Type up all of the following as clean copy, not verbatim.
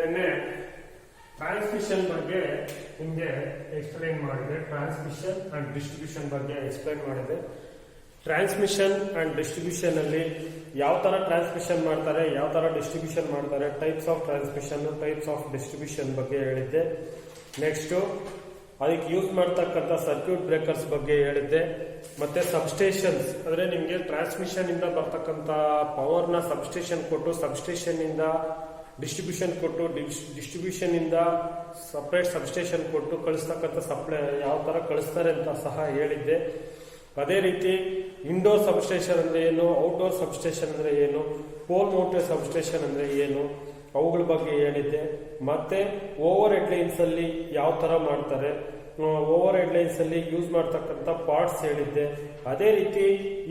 ನಿನ್ನೆ ಟ್ರಾನ್ಸ್ಮಿಷನ್ ಬಗ್ಗೆ ನಿಮಗೆ ಎಕ್ಸ್ಪ್ಲೈನ್ ಮಾಡಿದೆ. ಟ್ರಾನ್ಸ್ಮಿಷನ್ ಅಂಡ್ ಡಿಸ್ಟ್ರಿಬ್ಯೂಷನ್ ಬಗ್ಗೆ ಎಕ್ಸ್ಪ್ಲೈನ್ ಮಾಡಿದೆ. ಟ್ರಾನ್ಸ್ಮಿಷನ್ ಅಂಡ್ ಡಿಸ್ಟ್ರಿಬ್ಯೂಷನ್ ಅಲ್ಲಿ ಯಾವ ತರ ಟ್ರಾನ್ಸ್ಮಿಷನ್ ಮಾಡ್ತಾರೆ, ಯಾವ ತರ ಡಿಸ್ಟ್ರಿಬ್ಯೂಷನ್ ಮಾಡ್ತಾರೆ, types of transmission, types of distribution ಬಗ್ಗೆ ಹೇಳಿದ್ದೆ. ನೆಕ್ಸ್ಟ್ ಅದಕ್ಕೆ ಯೂಸ್ ಮಾಡ್ತಕ್ಕಂಥ ಸರ್ಕ್ಯೂಟ್ ಬ್ರೇಕರ್ಸ್ ಬಗ್ಗೆ ಹೇಳಿದ್ದೆ. ಮತ್ತೆ ಸಬ್ಸ್ಟೇಷನ್ಸ್ ಅಂದ್ರೆ ನಿಮ್ಗೆ ಟ್ರಾನ್ಸ್ಮಿಷನ್ ಇಂದ ಬರ್ತಕ್ಕಂಥ ಪವರ್ ನ ಸಬ್ಸ್ಟೇಷನ್ ಕೊಟ್ಟು, ಸಬ್ಸ್ಟೇಷನ್ ಇಂದ ಡಿಸ್ಟ್ರಿಬ್ಯೂಷನ್ ಕೊಟ್ಟು, ಡಿಸ್ಟ್ರಿಬ್ಯೂಷನ್ ಇಂದ ಸಪರೇಟ್ ಸಬ್ಸ್ಟೇಷನ್ ಕೊಟ್ಟು ಕಳಿಸ್ತಕ್ಕಂಥ ಸಪ್ಲೈ ಯಾವ ತರ ಕಳಿಸ್ತಾರೆ ಅಂತ ಸಹ ಹೇಳಿದ್ದೆ. ಅದೇ ರೀತಿ ಇಂಡೋರ್ ಸಬ್ಸ್ಟೇಷನ್ ಅಂದ್ರೆ ಏನು, ಔಟ್ಡೋರ್ ಸಬ್ಸ್ಟೇಷನ್ ಅಂದ್ರೆ ಏನು, ಪೋಲ್ ಮೌಂಟೆಡ್ ಸಬ್ಸ್ಟೇಷನ್ ಅಂದ್ರೆ ಏನು, ಅವುಗಳ ಬಗ್ಗೆ ಹೇಳಿದ್ದೆ. ಮತ್ತೆ ಓವರ್ ಹೆಡ್ ಲೈನ್ಸ್ ಅಲ್ಲಿ ಯಾವ ತರ ಮಾಡ್ತಾರೆ, ಓವರ್ ಹೆಡ್ ಲೈನ್ಸ್ ಅಲ್ಲಿ ಯೂಸ್ ಮಾಡ್ತಕ್ಕಂಥ ಪಾರ್ಟ್ಸ್ ಹೇಳಿದ್ದೆ. ಅದೇ ರೀತಿ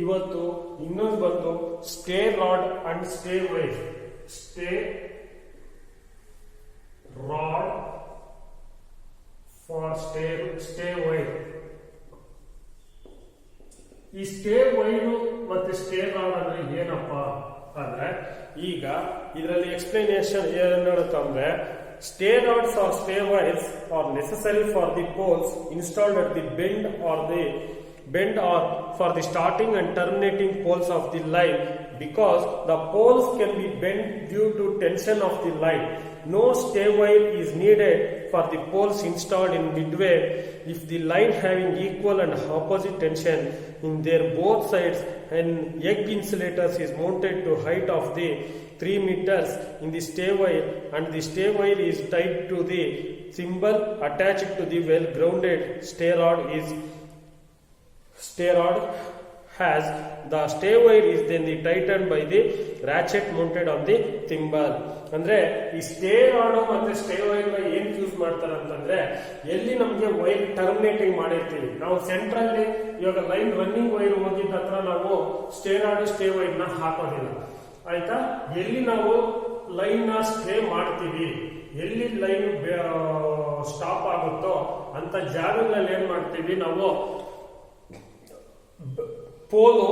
ಇವತ್ತು ಇನ್ನೊಂದು ಬಂದು stay rod and stay wire. Stay rod for stay wire. ಈ ಸ್ಟೇ ವೈರು ಮತ್ತೆ ಸ್ಟೇ ರಾಡ್ ಅಂದ್ರೆ ಏನಪ್ಪಾ ಅಂದ್ರೆ, ಈಗ ಇದರಲ್ಲಿ ಎಕ್ಸ್ಪ್ಲನೇಷನ್ ಏನ್ ಹೇಳುತ್ತಂದ್ರೆ, stay rods are stay wires are necessary for the poles installed at the bend or for the starting and terminating poles of the line, because the poles can be bent due to tension of the line. No stay wire is needed for the poles installed in midway if the line having equal and opposite tension in their both sides, and egg insulators is mounted to height of the 3 meters in the stay wire, and the stay wire is tied to the thimble attached to the well grounded stay rod has the stay wire is then tightened by the ratchet mounted on the thimble. ಅಂದ್ರೆ ಈ stay rod ಮತ್ತೆ stay wire ನ ಏನ್ use ಮಾಡ್ತಾರೆ ಅಂತಂದ್ರೆ, ಎಲ್ಲಿ ನಮ್ಗೆ wire terminating ಮಾಡಿರ್ತೀವಿ ನಾವು ಸೆಂಟ್ರಲ್, ಇವಾಗ ಲೈನ್ ರನ್ನಿಂಗ್ ವೈರ್ ಹೋಗಿದ್ದ ಹತ್ರ ನಾವು ಸ್ಟೇ ರಾಡ್ ಸ್ಟೇ ವೈರ್ ನ ಹಾಕೋದಿಲ್ಲ, ಆಯ್ತಾ. ಎಲ್ಲಿ ನಾವು ಲೈನ್ ನ ಸ್ಟೇ ಮಾಡ್ತೀವಿ, ಎಲ್ಲಿ ಲೈನ್ ಸ್ಟಾಪ್ ಆಗುತ್ತೋ ಅಂತ ಜಾಗಗಳಲ್ಲಿ ಏನ್ ಮಾಡ್ತೀವಿ ನಾವು, ಪೋಲು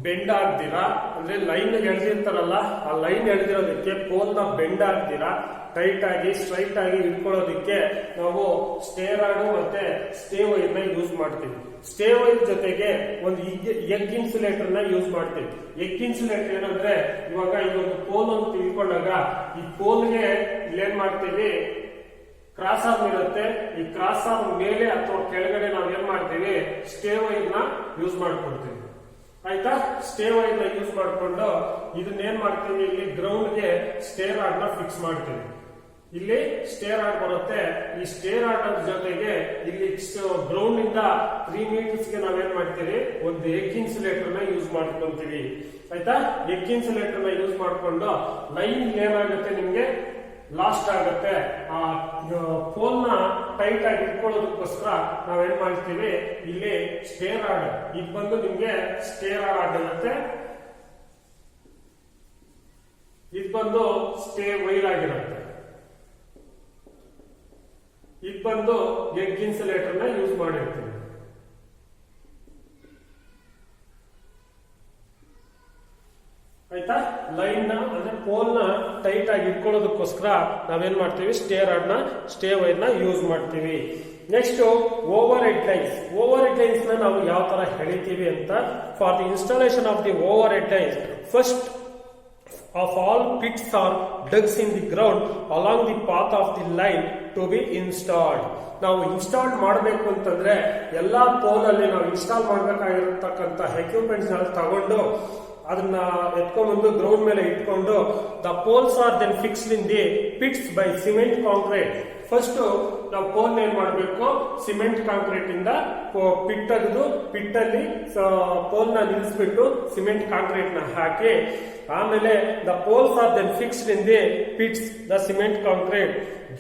ಬೆಂಡ್ ಆಗ್ದಿರಾ, ಅಂದ್ರೆ ಲೈನ್ ಎಳೆದಿರ್ತಾರಲ್ಲ ಆ ಲೈನ್ ಎಳೆದಿರೋದಕ್ಕೆ ಪೋಲ್ ನ ಬೆಂಡ್ ಆಗ್ದಿರಾ ಟೈಟ್ ಆಗಿ ಸ್ಟ್ರೈಟ್ ಆಗಿ ಇಟ್ಕೊಳ್ಳೋದಕ್ಕೆ ನಾವು ಸ್ಟೇ ರಾಡ್ ಮತ್ತೆ ಸ್ಟೇ ವೈರ್ ನ ಯೂಸ್ ಮಾಡ್ತೀವಿ. ಸ್ಟೇ ವೈರ್ ಜೊತೆಗೆ ಒಂದು ಎಗ್ ಇನ್ಸುಲೇಟರ್ ನ ಯೂಸ್ ಮಾಡ್ತೀವಿ. ಎಗ್ ಇನ್ಸುಲೇಟರ್ ಏನಂದ್ರೆ, ಇವಾಗ ಇದೊಂದು ಪೋಲ್ ಅಂತ ತಿಳ್ಕೊಂಡಾಗ ಈ ಪೋಲ್ಗೆ ಇಲ್ಲೇನ್ ಮಾಡ್ತೀವಿ, ಕ್ರಾಸ್ ಆರ್ಮ್ ಇರುತ್ತೆ. ಈ ಕ್ರಾಸ್ ಆರ್ಮ್ ಮೇಲೆ ಅಥವಾ ಕೆಳಗಡೆ ನಾವ್ ಏನ್ ಮಾಡ್ತೀವಿ, ಸ್ಟೇ ವೈರ್ ನ ಯೂಸ್ ಮಾಡ್ಕೊಡ್ತೀವಿ, ಆಯ್ತಾ. ಸ್ಟೇ ವೈರ್ ನ ಯೂಸ್ ಮಾಡ್ಕೊಂಡು ಇದನ್ನೇನ್ ಮಾಡ್ತೀವಿ, ಇಲ್ಲಿ ಗ್ರೌಂಡ್ ಗೆ ಸ್ಟೇ ರಾಡ್ ನ ಫಿಕ್ಸ್ ಮಾಡ್ತೀವಿ. ಇಲ್ಲಿ ಸ್ಟೇ ರಾಡ್ ಬರುತ್ತೆ. ಈ ಸ್ಟೇ ರಾಡ್ ಜೊತೆಗೆ ಇಲ್ಲಿ ಗ್ರೌಂಡ್ ಇಂದ 3 meters ಗೆ ನಾವೇನ್ ಮಾಡ್ತೀವಿ, ಒಂದು ಎಗ್ ಇನ್ಸುಲೇಟರ್ ನ ಯೂಸ್ ಮಾಡ್ಕೊಂತೀವಿ, ಆಯ್ತಾ. ಎಗ್ ಇನ್ಸುಲೇಟರ್ ನ ಯೂಸ್ ಮಾಡ್ಕೊಂಡು ಲೈನ್ ಏನಾಗುತ್ತೆ ನಿಮ್ಗೆ ಲಾಸ್ಟ್ ಆಗುತ್ತೆ. ಆ ಪೋಲ್ ನ ಟೈಟ್ ಆಗಿ ಇಟ್ಕೊಳ್ಳೋದಕ್ಕೋಸ್ಕರ ನಾವೇನ್ ಮಾಡ್ತೀವಿ, ಇಲ್ಲಿ ಸ್ಟೇ ರಾಡ್ ಇದು ಬಂದು ನಿಮ್ಗೆ ಸ್ಟೇ ರಾಡ್ ಆಗಿರುತ್ತೆ, ಇದು ಬಂದು ಸ್ಟೇ ವೈರ್ ಆಗಿರುತ್ತೆ, ಇದು ಬಂದು ಎಗ್ ಇನ್ಸುಲೇಟರ್ ನ ಯೂಸ್ ಮಾಡಿರ್ತೀವಿ, ಆಯ್ತಾ. ಲೈನ್ ನ ಅಂದ್ರೆ ಪೋಲ್ ನ ಟೈಟ್ ಆಗಿ ಇಟ್ಕೊಳ್ಳೋದಕ್ಕೋಸ್ಕರ ನಾವೇನ್ ಮಾಡ್ತೀವಿ, ಸ್ಟೇ ರಾಡ್ ನ ಸ್ಟೇ ವೈರ್ ನ ಯೂಸ್ ಮಾಡ್ತೀವಿ. Next over head lines. Over head lines ನ ನಾವು ಯಾವ ತರ ಎಳಿತೀವಿ ಅಂತ, for the installation of the over head lines, first of all pits are dug in the ground along the path of the line to be installed. ನಾವು install ಮಾಡಬೇಕು ಅಂತಂದ್ರೆ ಎಲ್ಲಾ pole ಅಲ್ಲಿ ನಾವು ಇನ್ಸ್ಟಾಲ್ ಮಾಡಬೇಕಾಗಿರತಕ್ಕಂತ ಎಕ್ವಿಪ್ಮೆಂಟ್ಸ್ ತಗೊಂಡು ಅದನ್ನ ಎತ್ಕೊಂಡ್ಬಂದು ಗ್ರೌಂಡ್ ಮೇಲೆ ಇಟ್ಕೊಂಡು, the poles are then fixed in the pits by cement concrete. First ನಾವು ಪೋಲ್ ಏನ್ ಮಾಡಬೇಕು, ಸಿಮೆಂಟ್ ಕಾಂಕ್ರೀಟ್ ಇಂದ ಪಿಟ್ ತೆಗೆದು ಪಿಟ್ ಅಲ್ಲಿ ಪೋಲ್ ನ ನಿಲ್ಲಿಸ್ಬಿಟ್ಟು ಸಿಮೆಂಟ್ ಕಾಂಕ್ರೀಟ್ ನ ಹಾಕಿ, ಆಮೇಲೆ the poles are then fixed in the pits the cement concrete.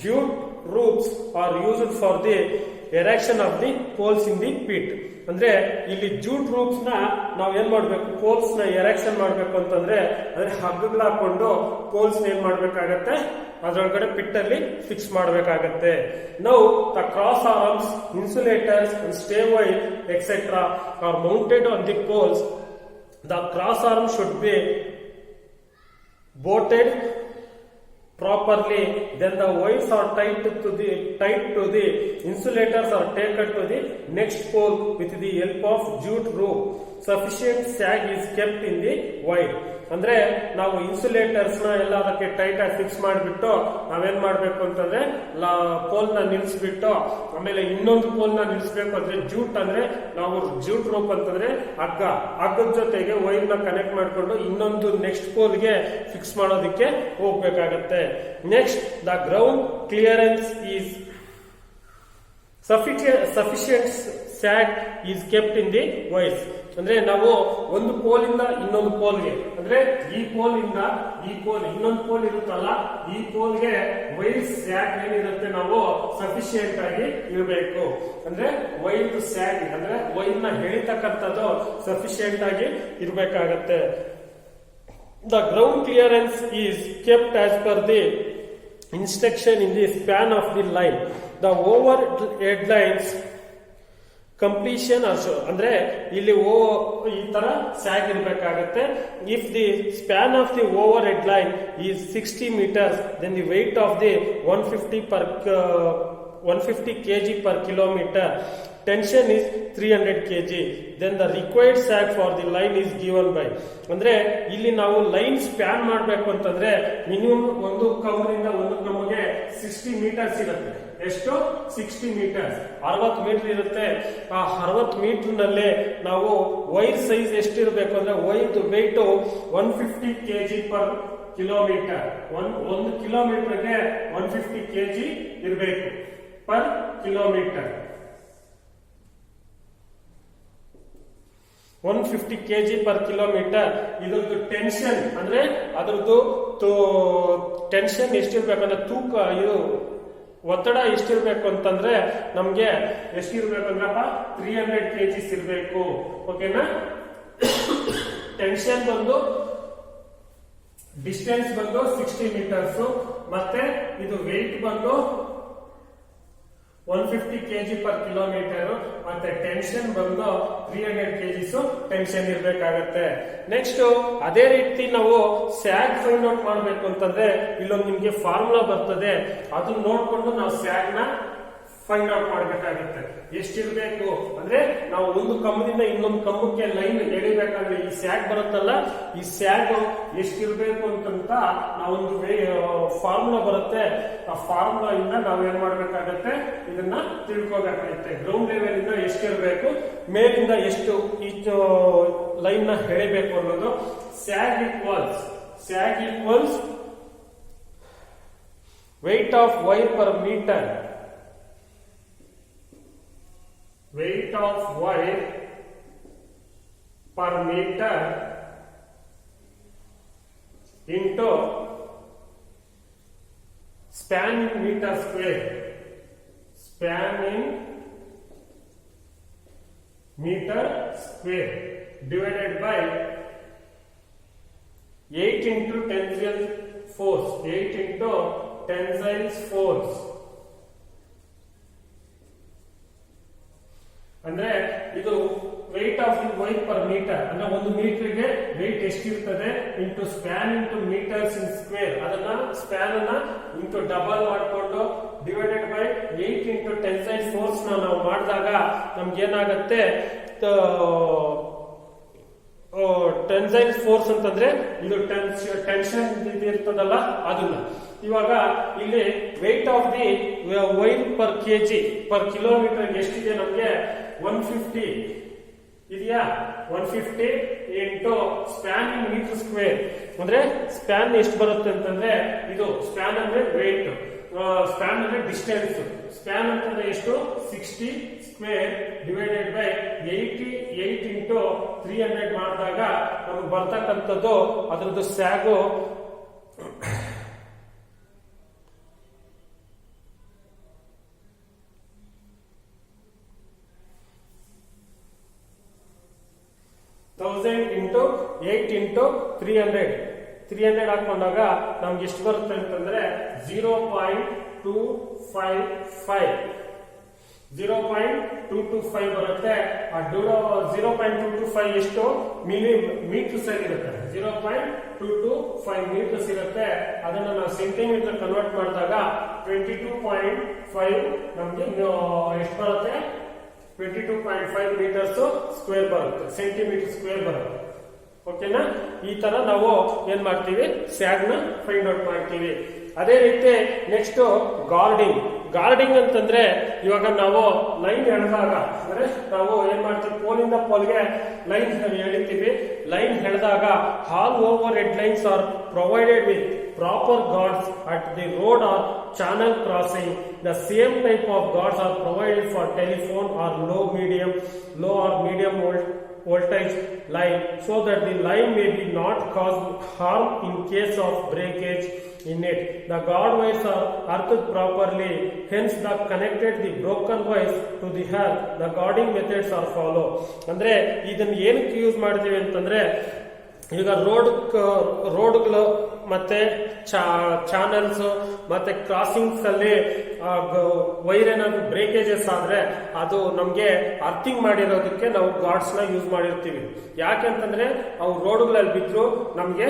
Jute ropes are used for the erection of the poles in the pit. ಅಂದ್ರೆ ಇಲ್ಲಿ ಜೂಟ್ ರೂಪ್ಸ್ ನ ನಾವ್ ಏನ್ ಮಾಡ್ಬೇಕು, ಪೋಲ್ಸ್ ನ ಎರೆಕ್ಷನ್ ಮಾಡ್ಬೇಕು ಅಂತಂದ್ರೆ ಅಂದ್ರೆ ಹಗ್ಗಗಳು ಹಾಕೊಂಡು ಪೋಲ್ಸ್ ಏನ್ ಮಾಡ್ಬೇಕಾಗತ್ತೆ, ಅದರೊಳಗಡೆ ಪಿಟ್ ಅಲ್ಲಿ ಫಿಕ್ಸ್ ಮಾಡಬೇಕಾಗತ್ತೆ. Now the cross arms, insulators, stay wire etcetera are mounted on the poles. The cross arm should be bolted properly, then the wires are tied to the insulators are taken to the next pole with the help of jute rope. Sufficient sag is kept in the wire. ಅಂದ್ರೆ ನಾವು insulators ನ ಎಲ್ಲ ಅದಕ್ಕೆ tight ಆಗಿ fix ಮಾಡಿಬಿಟ್ಟು ನಾವೇನ್ ಮಾಡ್ಬೇಕು ಅಂತಂದ್ರೆ ಪೋಲ್ ನ ನಿಲ್ಸ್ಬಿಟ್ಟು ಆಮೇಲೆ ಇನ್ನೊಂದು ಪೋಲ್ ನ ನಿಲ್ಸ್ಬೇಕು ಅಂದ್ರೆ ಜೂಟ್ ಅಂದ್ರೆ ನಾವು ಜೂಟ್ ರೋಪ್ ಅಂತಂದ್ರೆ ಹಗ್ಗದ ಜೊತೆಗೆ ವೈರ್ ನ ಕನೆಕ್ಟ್ ಮಾಡ್ಕೊಂಡು ಇನ್ನೊಂದು ನೆಕ್ಸ್ಟ್ ಪೋಲ್ ಗೆ ಫಿಕ್ಸ್ ಮಾಡೋದಕ್ಕೆ ಹೋಗ್ಬೇಕಾಗತ್ತೆ. Next the ground clearance is sufficient ಸ್ಯಾಗ್ is kept in the wires. ಅಂದ್ರೆ ನಾವು ಒಂದು ಪೋಲ್ ಇಂದ ಇನ್ನೊಂದು ಪೋಲ್ಗೆ ಅಂದ್ರೆ ಈ ಪೋಲ್ ಇಂದ ಈ ಪೋಲ್ ಇನ್ನೊಂದು ಪೋಲ್ ಇರುತ್ತಲ್ಲ ಈ ಪೋಲ್ಗೆ ವೈರ್ ಸ್ಯಾಗ್ ಏನಿರುತ್ತೆ ನಾವು ಸಫಿಶಿಯಂಟ್ ಆಗಿ ಇರಬೇಕು. ಅಂದ್ರೆ ವೈರ್ ಸ್ಯಾಗ್ ಅಂದ್ರೆ ವೈರ್ ನ ಎಳಿತಕ್ಕಂಥದ್ದು ಸಫಿಶಿಯಂಟ್ ಆಗಿ ಇರಬೇಕಾಗತ್ತೆ. The ground clearance is kept as per the instruction in the span of the line. The overhead lines completion also ಅಂದ್ರೆ ಇಲ್ಲಿ ಈ ತರ ಸ್ಯಾಗ್ ಇರಬೇಕಾಗುತ್ತೆ. If the span of the overhead line is 60 meters, then the weight of the 150 kg per kilometer, tension is 300 kg, then the required sag for the line is given by. ಅಂದ್ರೆ ಇಲ್ಲಿ ನಾವು line span ಮಾಡಬೇಕು ಅಂತಂದ್ರೆ minimum ಒಂದು ಕಮ್ರಿಂದ ಒಂದು ಕಮ್ಗೆ 60 metres ಇರುತ್ತೆ. ಎಷ್ಟು? 60 metres, 60 metre ಇರುತ್ತೆ. ಆ 60 ಮೀಟರ್ ನಲ್ಲಿ ನಾವು ವೈರ್ ಸೈಜ್ ಎಷ್ಟಿರಬೇಕು ಅಂದ್ರೆ wire weight 150 kg per kilometre. ಒಂದು ಕಿಲೋಮೀಟರ್ಗೆ 150 kg ಇರಬೇಕು per kilometre. 150 kg per kilometre. ಇದ್ರದ್ದು ಟೆನ್ಷನ್ ಅಂದ್ರೆ ಅದರದ್ದು ಟೆನ್ಷನ್ ಎಷ್ಟಿರ್ಬೇಕಂದ್ರೆ ತೂಕ ಇದು ಒತ್ತಡ ಎಷ್ಟಿರ್ಬೇಕು ಅಂತಂದ್ರೆ ನಮ್ಗೆ ಎಷ್ಟಿರ್ಬೇಕಂದ್ರಪ್ಪ 300 kg ಇರಬೇಕು. ಓಕೆನಾ? ಟೆನ್ಷನ್ ಬಂದು ಡಿಸ್ಟೆನ್ಸ್ ಬಂದು 60 ಮೀಟರ್ಸ್ ಮತ್ತೆ ಇದು ವೆಯ್ಟ್ ಬಂದು 150 kg ಪರ್ ಕಿಲೋಮೀಟರ್ ಮತ್ತೆ ಟೆನ್ಷನ್ ಬಂದು 300 kg ಟೆನ್ಷನ್ ಇರಬೇಕಾಗತ್ತೆ. ನೆಕ್ಸ್ಟ್ ಅದೇ ರೀತಿ ನಾವು ಸ್ಯಾಗ್ ಫೈಂಡ್ ಔಟ್ ಮಾಡಬೇಕು ಅಂತಂದ್ರೆ ಇಲ್ಲೊಂದು ನಿಮ್ಗೆ ಫಾರ್ಮುಲಾ ಬರ್ತದೆ, ಅದನ್ನ ನೋಡ್ಕೊಂಡು ನಾವು ಸ್ಯಾಗ್ ನ ಫೈಂಡ್ ಔಟ್ ಮಾಡಬೇಕಾಗುತ್ತೆ. ಎಷ್ಟಿರ್ಬೇಕು ಅಂದ್ರೆ ನಾವು ಒಂದು ಕಂಬದಿಂದ ಇನ್ನೊಂದು ಕಂಬಕ್ಕೆ ಲೈನ್ ಎಳಿಬೇಕಂದ್ರೆ ಈ ಸ್ಯಾಗ್ ಬರುತ್ತಲ್ಲ ಈ ಸ್ಯಾಗ್ ಎಷ್ಟಿರ್ಬೇಕು ಅಂತಂತ ನಾವೊಂದು ಫಾರ್ಮುಲಾ ಬರುತ್ತೆ. ಆ ಫಾರ್ಮುಲಾ ಇಂದ ನಾವೇನ್ ಮಾಡ್ಬೇಕಾಗತ್ತೆ ಇದನ್ನ ತಿಳ್ಕೋಬೇಕಾಗುತ್ತೆ. ಗ್ರೌಂಡ್ ಲೆವೆಲ್ ಇಂದ ಎಷ್ಟಿರ್ಬೇಕು, ಮೇಲಿಂದ ಎಷ್ಟು ಈ ಲೈನ್ ನ ಎಳಿಬೇಕು ಅನ್ನೋದು. ಸ್ಯಾಗ್ equals weight of wire per meter. Weight of wire per meter into span in meter square. Span in meter square divided by 8 into tensile force. 8 into tensile force. ಅಂದ್ರೆ ಇದು weight of the wire per metre ಅಂದ್ರೆ ಒಂದು ಮೀಟರ್ಗೆ weight ಎಷ್ಟಿರ್ತದೆ into span into metres in square. ಅದನ್ನ span ಅನ್ನ into double ಮಾಡಿಕೊಂಡು divided by 8 into tensile force ನಾವು ಮಾಡಿದಾಗ ನಮ್ಗೆ ಏನಾಗುತ್ತೆ ಟೆನ್ಸೈಲ್ ಫೋರ್ಸ್ ಅಂತಂದ್ರೆ ಇದು ಟೆನ್ಷನ್ ಇರ್ತದಲ್ಲ ಅದನ್ನ. ಇವಾಗ ಇಲ್ಲಿ weight of the wire per KG per kilometre ಎಷ್ಟಿದೆ ನಮ್ಗೆ 150 ಇದೆಯಾ. 150 into span in metre square ಅಂದ್ರೆ ಸ್ಪ್ಯಾನ್ ಎಷ್ಟು ಬರುತ್ತೆ ಅಂತಂದ್ರೆ ಇದು ಸ್ಪ್ಯಾನ್ ಅಂದ್ರೆ ವೆಯ್ಟ್, ಸ್ಪ್ಯಾನ್ ಅಂದ್ರೆ ಡಿಸ್ಟೆನ್ಸ್. ಸ್ಪ್ಯಾನ್ ಅಂತಂದ್ರೆ ಎಷ್ಟು 60 ಸ್ಕ್ವೇರ್ ಡಿವೈಡೆಡ್ ಬೈ 88 ಇಂಟು 300 ಮಾಡಿದಾಗ ನಮ್ಗೆ ಬರ್ತಕ್ಕಂಥದ್ದು ಅದರದ್ದು ಸ್ಯಾಗು 1000 ಇಂಟು 8 ಇಂಟು 300 ಹಾಕೊಂಡಾಗ ನಮ್ಗೆ ಎಷ್ಟು ಬರುತ್ತೆ ಅಂತಂದ್ರೆ 0.255. 0.225 ಬರುತ್ತೆ. ಆ 0.225 ಎಷ್ಟು ಮೀಟರ್ಸ್ ಆಗಿರುತ್ತೆ, 0.225 ಮೀಟರ್ಸ್ ಇರುತ್ತೆ. ಅದನ್ನ ನಾವು ಸೆಂಟಿಮೀಟರ್ ಕನ್ವರ್ಟ್ ಮಾಡಿದಾಗ 22.5 ನಮ್ಗೆ ಎಷ್ಟು ಬರುತ್ತೆ, 22.5 ಮೀಟರ್ಸ್ ಸ್ಕ್ವೇರ್ ಬರುತ್ತೆ, ಸೆಂಟಿಮೀಟರ್ ಸ್ಕ್ವೇರ್ ಬರುತ್ತೆ. ಓಕೆನಾ? ಈ ತರ ನಾವು ಏನ್ ಮಾಡ್ತೀವಿ, ಸ್ಯಾಗ್ ನ ಫೈಂಡ್ ಔಟ್ ಮಾಡ್ತೀವಿ. ಅದೇ ರೀತಿ ನೆಕ್ಸ್ಟ್ ಗಾರ್ಡಿಂಗ್ ಅಂತಂದ್ರೆ, ಇವಾಗ ನಾವು ಲೈನ್ ಎಳೆದಾಗ ಅಂದ್ರೆ ನಾವು ಏನ್ ಮಾಡ್ತೀವಿ, ಪೋಲಿಂದ ಪೋಲ್ಗೆ ಲೈನ್ ಎಳಿತೀವಿ. ಲೈನ್ ಎಳೆದಾಗ all overhead lines are provided with proper guards at the road or channel crossing. The same type of guards are provided for telephone or low or medium voltage line, so that the line may be not cause harm in case of breakage in it. The guard wires are arched properly, hence the connected the broken wires to the earth. The guarding methods are follow. ಅಂದ್ರೆ ಇದನ್ನ ಏನಕ್ಕೆ use ಮಾಡ್ತೀವಿ ಅಂತಂದ್ರೆ, ಈಗ ರೋಡ್ಗಳು ಮತ್ತೆ channels ಮತ್ತೆ ಕ್ರಾಸಿಂಗ್ಸ್ ಅಲ್ಲಿ ವೈರ್ ಏನಾದ್ರು ಬ್ರೇಕೇಜಸ್ ಆದ್ರೆ ಅದು ನಮ್ಗೆ ಅರ್ಥಿಂಗ್ ಮಾಡಿರೋದಕ್ಕೆ ನಾವು ಗಾರ್ಡ್ಸ್ ನ ಯೂಸ್ ಮಾಡಿರ್ತೀವಿ. ಯಾಕೆಂತಂದ್ರೆ ಅವು ರೋಡ್ಗಳಲ್ಲಿ ಬಿದ್ರು ನಮ್ಗೆ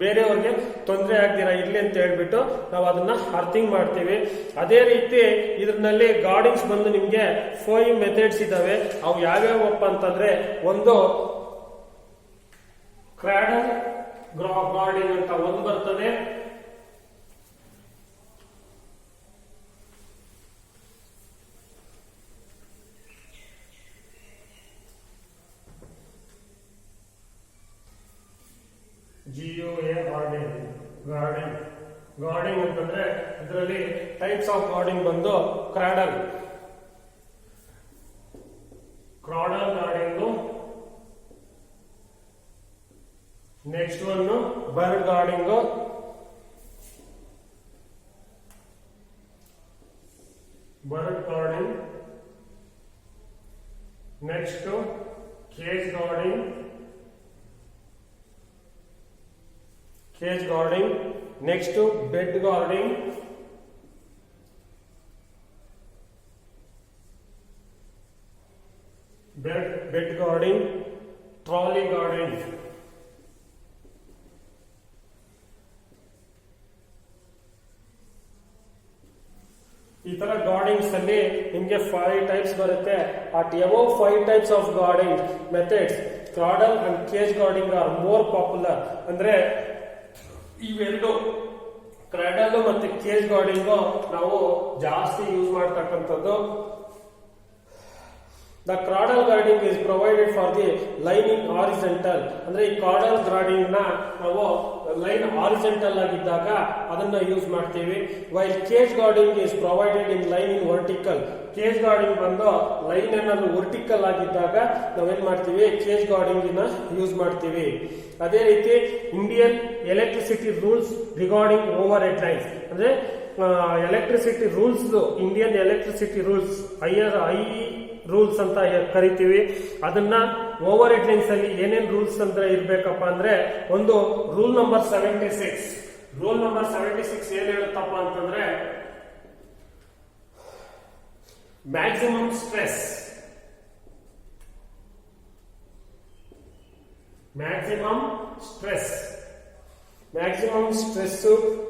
ಬೇರೆಯವ್ರಿಗೆ ತೊಂದರೆ ಆಗ್ದಿರ ಇರ್ಲಿ ಅಂತ ಹೇಳ್ಬಿಟ್ಟು ನಾವು ಅದನ್ನ ಅರ್ಥಿಂಗ್ ಮಾಡ್ತೀವಿ. ಅದೇ ರೀತಿ ಇದ್ರಲ್ಲಿ ಗಾರ್ಡಿಂಗ್ಸ್ ಬಂದು ನಿಮ್ಗೆ 5 ಮೆಥಡ್ಸ್ ಇದಾವೆ. ಅವು ಯಾವ್ಯಾವಪ್ಪ ಅಂತಂದ್ರೆ, ಒಂದು ಕ್ರಾಡಲ್ ಗಾರ್ಡಿಂಗ್ ಅಂತ ಒಂದು ಬರ್ತದೆ. GOA ಗಾರ್ಡಿಂಗ್ ಅಂತಂದ್ರೆ ಇದರಲ್ಲಿ ಟೈಪ್ಸ್ ಆಫ್ ಗಾರ್ಡಿಂಗ್ ಬಂದು cradle guarding, next one bird guarding, next cage guarding, next bed guarding, trolley guarding. ಈ ತರ ಗಾರ್ಡಿಂಗ್ಸ್ ಅಲ್ಲಿ ನಿಮ್ಗೆ 5 ಟೈಪ್ಸ್ ಬರುತ್ತೆ. At above 5 types of guarding methods, cradle and cage guarding are more popular. ಅಂದ್ರೆ ಇವೆರಡು cradle ಮತ್ತೆ cage guarding ನಾವು ಜಾಸ್ತಿ ಯೂಸ್ ಮಾಡ್ತಕ್ಕಂಥದ್ದು. The cradle guarding is provided for the line in horizontal. ಅಂದ್ರೆ ಈ cradle guarding ನ ನಾವು ಲೈನ್ ಹಾರಿಜೆಂಟಲ್ ಆಗಿದ್ದಾಗ ಅದನ್ನ ಯೂಸ್ ಮಾಡ್ತೀವಿ. While cage guarding is provided in line in vertical. Cage guarding ಬಂದು ಲೈನ್ ಏನಾದ್ರು ವರ್ಟಿಕಲ್ ಆಗಿದ್ದಾಗ ನಾವೇನ್ ಮಾಡ್ತೀವಿ, ಕೇಜ್ ಗಾರ್ಡಿಂಗ್ ಯೂಸ್ ಮಾಡ್ತೀವಿ. ಅದೇ ರೀತಿ Indian electricity rules regarding overhead lines, ಅಂದ್ರೆ electricity rules, Indian electricity rules I rules ಅಂತ ಕರಿತೀವಿ. ಅದನ್ನ ಓವರ್ ಹೆಡ್ ಲೈನ್ಸ್ ಅಲ್ಲಿ ಏನೇನ್ ರೂಲ್ಸ್ ಅಂತ ಇರ್ಬೇಕಪ್ಪ ಅಂದ್ರೆ, ಒಂದು ರೂಲ್ ನಂಬರ್ 76 ಏನ್ ಹೇಳುತ್ತಪ್ಪ ಅಂತಂದ್ರೆ, maximum stress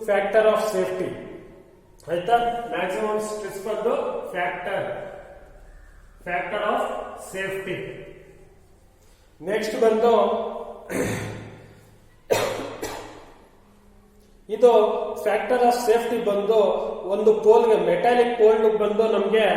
factor of safety. ಆಯ್ತಾ? ಮ್ಯಾಕ್ಸಿಮಮ್ ಸ್ಟ್ರೆಸ್ ಬಂದು ಫ್ಯಾಕ್ಟರ್ ಆಫ್ ಸೇಫ್ಟಿ. ನೆಕ್ಸ್ಟ್ ಬಂದು ಇದು ಫ್ಯಾಕ್ಟರ್ ಆಫ್ ಸೇಫ್ಟಿ ಬಂದು ಒಂದು ಪೋಲ್ಗೆ, ಮೆಟಾಲಿಕ್ ಪೋಲ್ ಬಂದು ನಮ್ಗೆ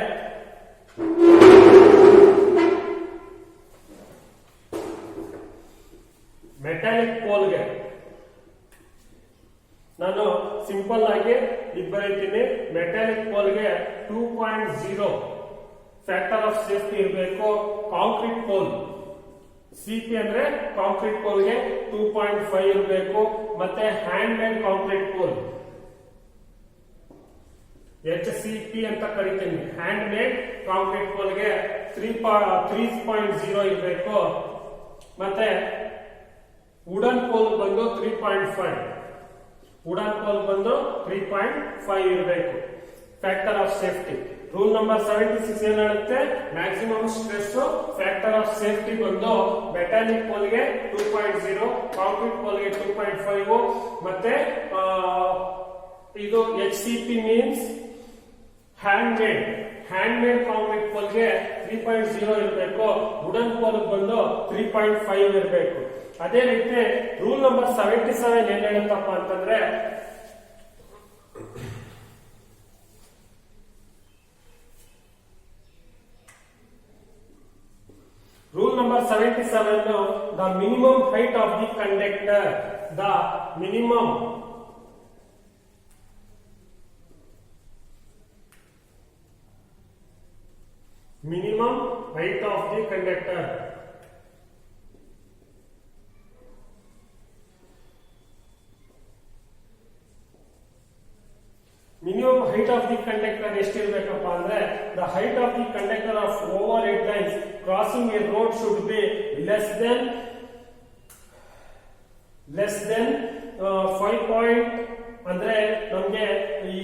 ನಾನು ಸಿಂಪಲ್ ಆಗಿ ಇದು ಬರೀತೀನಿ. ಮೆಟಾಲಿಕ್ ಪೋಲ್ಗೆ 2.0 ಫ್ಯಾಕ್ಟರ್ ಆಫ್ ಸೇಫ್ಟಿ ಇರಬೇಕು. ಕಾಂಕ್ರೀಟ್ ಪೋಲ್ ಸಿಪಿ ಅಂದ್ರೆ ಕಾಂಕ್ರೀಟ್ ಪೋಲ್ಗೆ 2.5 ಇರಬೇಕು. ಮತ್ತೆ hand made concrete pole HCP ಅಂತ ಕರಿತೀನಿ. ಹ್ಯಾಂಡ್ ಮೇಡ್ ಕಾಂಕ್ರೀಟ್ ಪೋಲ್ಗೆ 3.0 ಇರಬೇಕು. ಮತ್ತೆ ವುಡನ್ ಪೋಲ್ ಬಂದು 3.5 ಇರಬೇಕು factor of safety. Rule number 76 ಏನ್ ಹೇಳುತ್ತೆ, maximum stress factor of safety ಬಂದು ಮೆಟಾಲಿಕ್ ಪೋಲ್ಗೆ 2.0, ಕಾಂಕ್ರೀಟ್ ಪೋಲ್ಗೆ 2.5 ಮತ್ತೆ ಇದು HCP means hand made concrete ಪೋಲ್ಗೆ 3.0 ಇರಬೇಕು, ವುಡನ್ ಪೋಲ್ ಬಂದು 3.5 ಇರಬೇಕು. ಅದೇ ರೀತಿ ರೂಲ್ ನಂಬರ್ 77 ಏನ್ ಹೇಳುತ್ತಪ್ಪ ಅಂತಂದ್ರೆ Rule number 77, the minimum height of the conductor, the minimum height of the conductor. Minimum height of the conductor ಎಷ್ಟಿರಬೇಕಪ್ಪ ಅಂದ್ರೆ the height of the conductor of overhead lines crossing a road should be less than 5 point. ಅಂದ್ರೆ ನಮಗೆ ಈ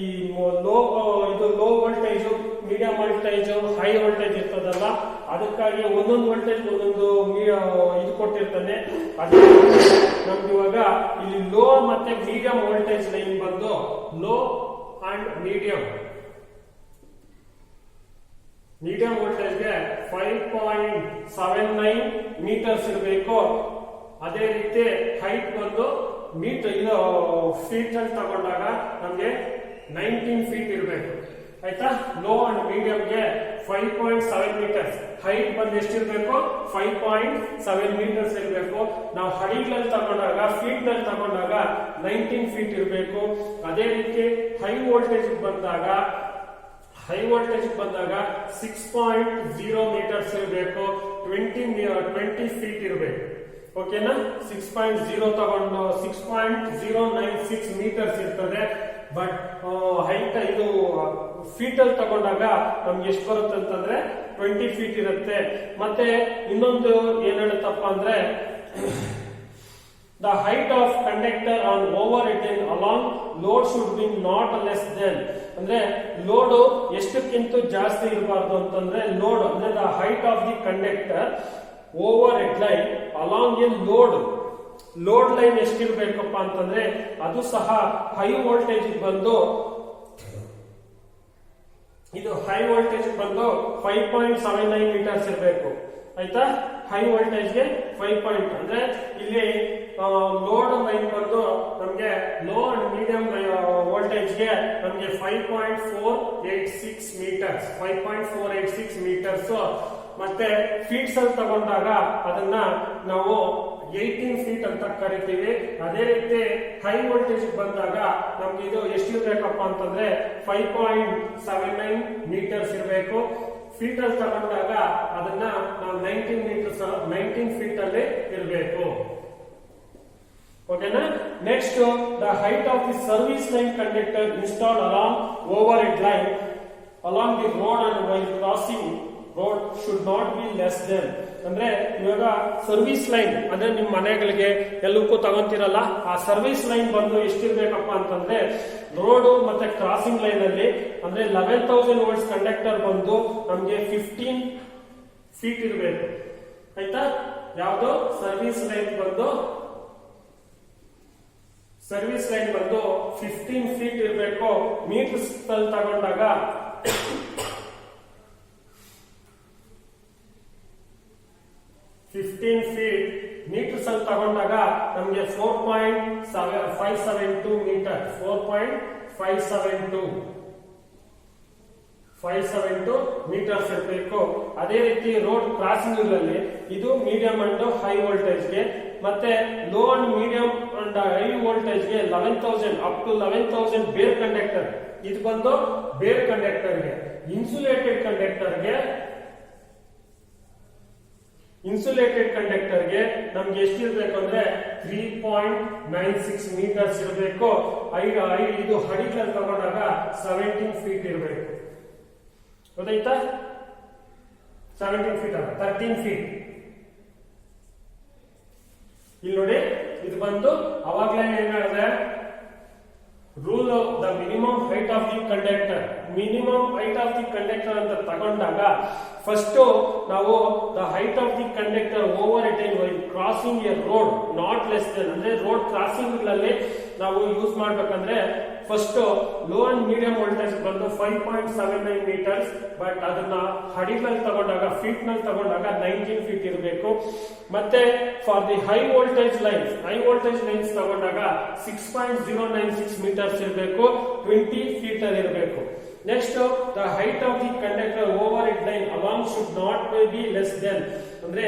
low voltage, medium voltage, high voltage ಇರ್ತದಲ್ಲ, ಅದಕ್ಕಾಗಿ ಒಂದೊಂದು voltage ಒಂದೊಂದು ಇದು ಕೊಟ್ಟಿರ್ತಾನೆ. ಅದು ನಮ್ಗೆ ಇವಾಗ ಇಲ್ಲಿ ಲೋ ಮತ್ತೆ ಮೀಡಿಯಂ ವೋಲ್ಟೇಜ್ ಲೈನ್ ಬಂದು ಲೋ ಅಂಡ್ ಮೀಡಿಯಂ ವೋಲ್ಟೇಜ್ಗೆ 5.79 ಮೀಟರ್ಸ್ ಇರಬೇಕು. ಅದೇ ರೀತಿ ಹೈಟ್ ಬಂದು ಫೀಟ್ ಅಲ್ಲಿ ತಗೊಂಡಾಗ ನಮ್ಗೆ 19 ಫೀಟ್ ಇರಬೇಕು. ಆಯ್ತಾ? ಲೋ ಅಂಡ್ ಮೀಡಿಯಂಗೆ 5.7 ಮೀಟರ್ಸ್, ಹೈಟ್ ಬಂದು ಎಷ್ಟಿರ್ಬೇಕು 5.7 ಮೀಟರ್ಸ್ ಇರಬೇಕು. ನಾವು ಹೈಟ್ನಲ್ಲಿ ತಗೊಂಡಾಗ ಫೀಟ್ ನಲ್ಲಿ ತಗೊಂಡಾಗ 19 ಫೀಟ್ ಇರಬೇಕು. ಅದೇ ರೀತಿ ಹೈ ವೋಲ್ಟೇಜ್ ಬಂದಾಗ 6.0 ಮೀಟರ್ಸ್ ಇರಬೇಕು, 20 ಫೀಟ್ ಇರಬೇಕು. ಓಕೆನಾ? 6.0 ತಗೊಂಡು 6.096 ಮೀಟರ್ಸ್ ಇರ್ತದೆ. ಬಟ್ ಹೈಟ್ ಇದು ಫೀಟ್ ಅಲ್ಲಿ ತಗೊಂಡಾಗ ನಮ್ಗೆ ಎಷ್ಟು ಬರುತ್ತೆ ಅಂತಂದ್ರೆ 20 ಫೀಟ್ ಇರುತ್ತೆ. ಮತ್ತೆ ಇನ್ನೊಂದು ಏನ್ ಹೇಳುತ್ತಪ್ಪ ಅಂದ್ರೆ the height of conductor on overhead line along load should be not less than, ಅಂದ್ರೆ ಲೋಡ್ ಎಷ್ಟಕ್ಕಿಂತ ಜಾಸ್ತಿ ಇರಬಾರ್ದು ಅಂತಂದ್ರೆ ಲೋಡ್ ಅಂದ್ರೆ the height of the conductor overhead line along a load line ಎಷ್ಟಿರ್ಬೇಕಪ್ಪ ಅಂತಂದ್ರೆ ಅದು ಸಹ ಹೈ ವೋಲ್ಟೇಜ್ ಬಂದು 5.79 ಮೀಟರ್ಸ್ ಇರಬೇಕು. ಆಯ್ತಾ? ಹೈ ವೋಲ್ಟೇಜ್ಗೆ 5 ಅಂದ್ರೆ ಇಲ್ಲಿ ಲೋಡ್ ಲೈನ್ ಬಂದು ನಮ್ಗೆ ಲೋ ಅಂಡ್ ಮೀಡಿಯಂ ವೋಲ್ಟೇಜ್ಗೆ ನಮ್ಗೆ 5.486 ಮೀಟರ್ಸ್. ಮತ್ತೆ ಫೀಟ್ಸ್ ಅಲ್ಲಿ ತಗೊಂಡಾಗ ಅದನ್ನ ನಾವು 18 ಫೀಟ್ ಅಂತ ಕರಿತೀವಿ. ಅದೇ ರೀತಿ ಹೈ ವೋಲ್ಟೇಜ್ ಬಂದಾಗ ನಮ್ಗೆ ಇದು ಎಷ್ಟಿರ್ಬೇಕಪ್ಪ ಅಂತಂದ್ರೆ 5.79 ಮೀಟರ್ಸ್ ಇರಬೇಕು. ಫೀಟ್ ಅಲ್ಲಿ ತಗೊಂಡಾಗ ಅದನ್ನ ನಾವು 19 ಫೀಟ್ ಅಲ್ಲಿ ಇರಬೇಕು. ಓಕೆನಾ? Next, the height of the service line conductor installed along overhead line along the road and while crossing road should not be less than. ಅಂದ್ರೆ ಇವಾಗ ಸರ್ವಿಸ್ ಲೈನ್ ಅಂದ್ರೆ ನಿಮ್ ಮನೆಗಳಿಗೆ ಎಲ್ಲಕ್ಕೂ ತಗೊಂತಿರಲ್ಲ, ಆ ಸರ್ವಿಸ್ ಲೈನ್ ಬಂದು ಎಷ್ಟಿರ್ಬೇಕಪ್ಪ ಅಂತಂದ್ರೆ ರೋಡ್ ಮತ್ತೆ ಕ್ರಾಸಿಂಗ್ ಲೈನ್ ಅಲ್ಲಿ ಅಂದ್ರೆ 11,000 ವೋಲ್ಟ್ಸ್ ಕಂಡಕ್ಟರ್ ಬಂದು ನಮ್ಗೆ 15 ಫೀಟ್ ಇರಬೇಕು. ಆಯ್ತಾ? ಯಾವ್ದು ಸರ್ವಿಸ್ ಲೈನ್ ಬಂದು 15 ಫೀಟ್ ಇರಬೇಕು. ಮೀಟರ್ಸ್ ತಗೊಂಡಾಗ 15 ಫೀಟ್ ಮೀಟರ್ಸ್ ಅಲ್ಲಿ ತಗೊಂಡಾಗ ನಮ್ಗೆ 4.572 ಮೀಟರ್ 4.572 ಮೀಟರ್ಸ್ ಇರಬೇಕು. ಅದೇ ರೀತಿ ರೋಡ್ ಕ್ರಾಸಿಂಗ್ ಅಲ್ಲಿ ಇದು ಮೀಡಿಯಂ ಅಂಡ್ ಹೈ ವೋಲ್ಟೇಜ್ಗೆ, ಮತ್ತೆ low and medium and high ವೋಲ್ಟೇಜ್ಗೆ 11,000 ಅಪ್ ಟು 11,000 ಬೇರ್ ಕಂಡಕ್ಟರ್. ಇದು ಬಂದು ಬೇರ್ ಕಂಡಕ್ಟರ್ಗೆ. ಇನ್ಸುಲೇಟೆಡ್ ಕಂಡಕ್ಟರ್ಗೆ ನಮ್ಗೆ ಎಷ್ಟಿರ್ಬೇಕು ಅಂದ್ರೆ 3.96 ಮೀಟರ್ಸ್ ಇರಬೇಕು. ಇದು ಹಡಿಗಳಲ್ಲಿ ತಗೊಂಡಾಗ 17 ಫೀಟ್ ಇರಬೇಕು. ಗೊತ್ತಾಯ್ತಾ? 17 ಫೀಟ್ ಅಲ್ಲ, 13 ಫೀಟ್. ಇಲ್ಲಿ ನೋಡಿ, ಇದು ಬಂದು ಅವಾಗ್ಲೇ ಏನ್ ಹೇಳಿದೆ, rule rule the minimum height of the conductor. Minimum height of the conductor ಅಂತ ತಗೊಂಡಾಗ ಫಸ್ಟ್ ನಾವು the height of the conductor over A time crossing A road not less than, ಅಂದ್ರೆ ರೋಡ್ ಕ್ರಾಸಿಂಗ್ ಗಳಲ್ಲಿ ನಾವು ಯೂಸ್ ಮಾಡ್ಬೇಕಂದ್ರೆ first low and medium voltage ಬಂದು 5.79 metres, but ಅದನ್ನ ಅಡಿಗಳಲ್ಲಿ ತಗೊಂಡಾಗ ಫೀಟ್ ನಲ್ಲಿ ತಗೊಂಡಾಗ 19 ಫೀಟ್ ಇರಬೇಕು. ಮತ್ತೆ for the high voltage lines ತಗೊಂಡಾಗ 6.096 ಮೀಟರ್ಸ್ ಇರಬೇಕು, 20 ಫೀಟ್ ಇರಬೇಕು. Next the height of the conductor over it line along should not be less than, ಅಂದ್ರೆ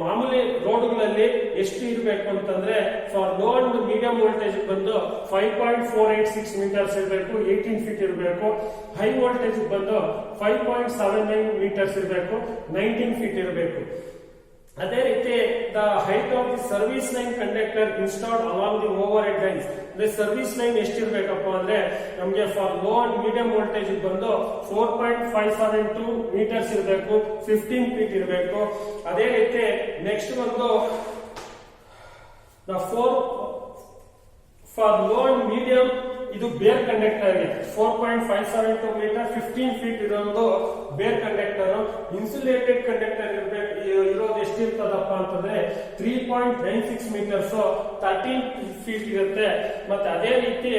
ಮಾಮೂಲಿ ರೋಡ್ಗಳಲ್ಲಿ ಎಷ್ಟು ಇರಬೇಕು ಅಂತಂದ್ರೆ for low and medium voltage ಬಂದು 5.486 ಮೀಟರ್ಸ್ ಇರಬೇಕು, 18 ಫೀಟ್ ಇರಬೇಕು. ಹೈ ವೋಲ್ಟೇಜ್ ಬಂದು 5.79 ಮೀಟರ್ಸ್ ಇರಬೇಕು, 19 ಫೀಟ್ ಇರಬೇಕು. ಅದೇ ರೀತಿ the height of the service line conductor installed along the over head lines, ಅಂದ್ರೆ ಸರ್ವಿಸ್ ಲೈನ್ ಎಷ್ಟಿರ್ಬೇಕಪ್ಪ ಅಂದ್ರೆ ನಮಗೆ for low and medium voltage ಬಂದು 4.572 ಮೀಟರ್ಸ್ ಇರಬೇಕು, 15 ಫೀಟ್ ಇರಬೇಕು. ಅದೇ ರೀತಿ ನೆಕ್ಸ್ಟ್ ಬಂದು ಫಾರ್ ಲೋ ಅಂಡ್ ಮೀಡಿಯಂ ಇದು ಬೇರ್ ಕಂಡಕ್ಟರ್ ಗೆ 4.572 ಮೀಟರ್, 15 ಫೀಟ್ ಇರೋದು ಬೇರ್ ಕಂಡಕ್ಟರ್. ಇನ್ಸುಲೇಟೆಡ್ ಕಂಡಕ್ಟರ್ ಇರೋದು ಎಷ್ಟಿರ್ತದಪ್ಪ ಅಂತಂದ್ರೆ 3.96 ಮೀಟರ್ಸ್, 13 ಫೀಟ್ ಇರುತ್ತೆ. ಮತ್ತೆ ಅದೇ ರೀತಿ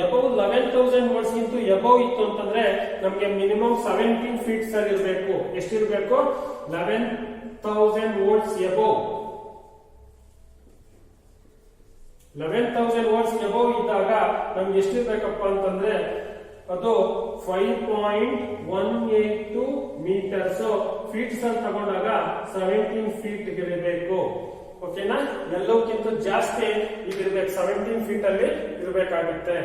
ಎಬವ್ 11,000 ವೋಲ್ಟ್ಸ್ ಗಿಂತ ಎಬವ್ ಇತ್ತು ಅಂತಂದ್ರೆ ನಮ್ಗೆ ಮಿನಿಮಮ್ 17 ಫೀಟ್ ಅಲ್ಲಿ ಇರಬೇಕು. ಎಷ್ಟಿರ್ಬೇಕು? 11,000 ವೋಲ್ಟ್ಸ್ ಎಬವ್. 11,000 ವೋಲ್ಟ್ಸ್ ಎಬವ್ ಇದ್ದಾಗ ನಮ್ಗೆ ಎಷ್ಟಿರ್ಬೇಕಪ್ಪ ಅಂತಂದ್ರೆ ಅದು 5.182 ಮೀಟರ್ಸ್, ಫೀಟ್ಸ್ ಅಲ್ಲಿ ತಗೊಂಡಾಗ 17 ಫೀಟ್ ಇರಬೇಕು. ಓಕೆನಾ? ಎಲ್ಲಕ್ಕಿಂತ ಜಾಸ್ತಿ ಇದಿರ್ಬೇಕು, 17 ಫೀಟ್ ಅಲ್ಲಿ ಇರಬೇಕಾಗುತ್ತೆ.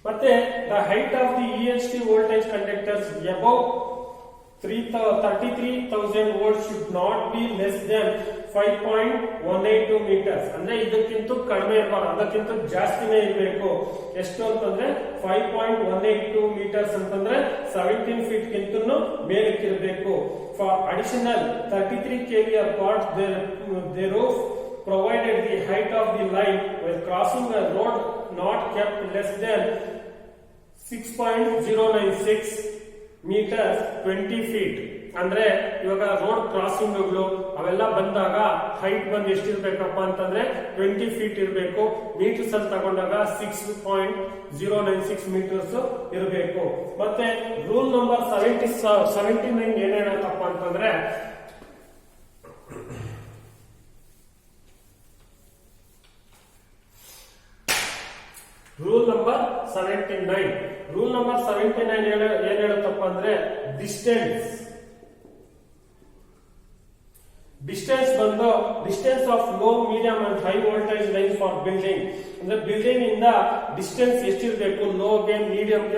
ಮತ್ತೆ the height of the EHT voltage conductors above 33,000 volts should not be less than 5.182 meters. ಅಂದ್ರೆ ಇದಕ್ಕಿಂತ ಕಡಿಮೆ ಇರಬಾರ್ದು, ಅದಕ್ಕಿಂತ ಜಾಸ್ತಿನೇ ಇರಬೇಕು. ಎಷ್ಟು ಅಂತಂದ್ರೆ 5.182 ಮೀಟರ್ಸ್ ಅಂತಂದ್ರೆ 17 ಫೀಟ್ ಗಿಂತ ಮೇಲಕ್ಕಿರಬೇಕು. For additional 33 kV parts the roof provided the height of the line while crossing a road not kept less than 6.096 metre, 20 feet. ಅಂದ್ರೆ ಇವಾಗ ರೋಡ್ ಕ್ರಾಸಿಂಗ್ ಅವೆಲ್ಲ ಬಂದಾಗ ಹೈಟ್ ಬಂದು ಎಷ್ಟಿರ್ಬೇಕಪ್ಪ ಅಂತಂದ್ರೆ 20 ಫೀಟ್ ಇರಬೇಕು. ಮೀಟರ್ಸ್ ಅಲ್ಲಿ ತಗೊಂಡಾಗ 6.096 ಮೀಟರ್ಸ್ ಇರಬೇಕು. ಮತ್ತೆ ರೂಲ್ ನಂಬರ್ 79 ಏನ್ ಹೇಳತ್ತಪ್ಪ ಅಂತಂದ್ರೆ ರೂಲ್ ನಂಬರ್ 79 ಏನ್ ಹೇಳುತ್ತಪ್ಪ ಅಂದ್ರೆ ಡಿಸ್ಟೆನ್ಸ್ ಬಂದು distance of low medium and high voltage line for building, ಅಂದ್ರೆ ಬಿಲ್ಡಿಂಗ್ ಇಂದ ಡಿಸ್ಟೆನ್ಸ್ ಎಷ್ಟಿರ್ಬೇಕು ಲೋಗೆ ಮೀಡಿಯಂಗೆ